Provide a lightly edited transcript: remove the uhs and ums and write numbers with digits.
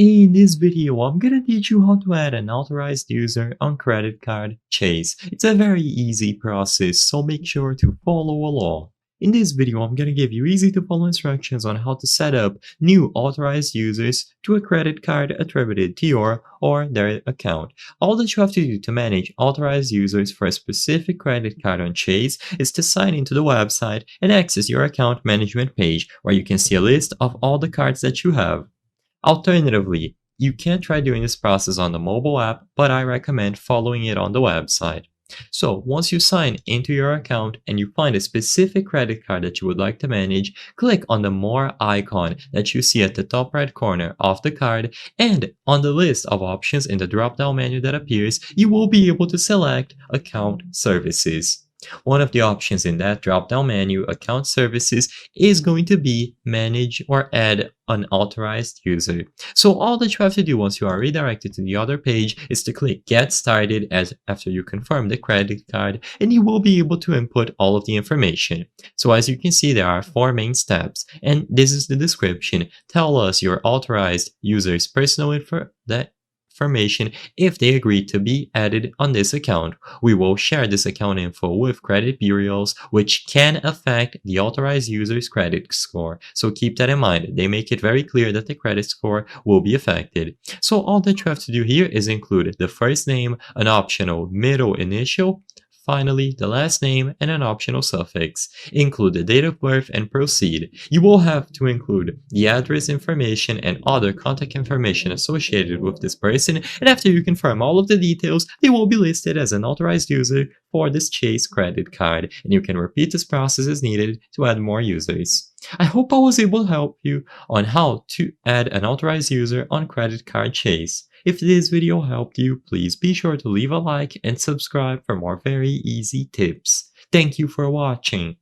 In this video, I'm gonna teach you how to add an authorized user on credit card Chase. It's a very easy process, so make sure to follow along. In this video, I'm gonna give you easy to follow instructions on how to set up new authorized users to a credit card attributed to your or their account. All that you have to do to manage authorized users for a specific credit card on Chase is to sign into the website and access your account management page where you can see a list of all the cards that you have. Alternatively, you can try doing this process on the mobile app, but I recommend following it on the website. So once you sign into your account and you find a specific credit card that you would like to manage, click on the More icon that you see at the top right corner of the card, and on the list of options in the drop-down menu that appears, you will be able to select Account Services. One of the options in that drop-down menu, Account Services, is going to be Manage or Add an Authorized User. So all that you have to do once you are redirected to the other page is to click Get Started after you confirm the credit card, and you will be able to input all of the information. So as you can see, there are 4 main steps, and this is the description. Tell us your authorized user's personal information if they agree to be added on this account. We will share this account info with credit bureaus, which can affect the authorized user's credit score. So keep that in mind. They make it very clear that the credit score will be affected. So all that you have to do here is include the first name, an optional middle initial, finally the last name, and an optional suffix. Include the date of birth and proceed. You will have to include the address information and other contact information associated with this person, and after you confirm all of the details, they will be listed as an authorized user for this Chase credit card, and you can repeat this process as needed to add more users. I hope I was able to help you on how to add an authorized user on credit card Chase. If this video helped you, please be sure to leave a like and subscribe for more very easy tips. Thank you for watching.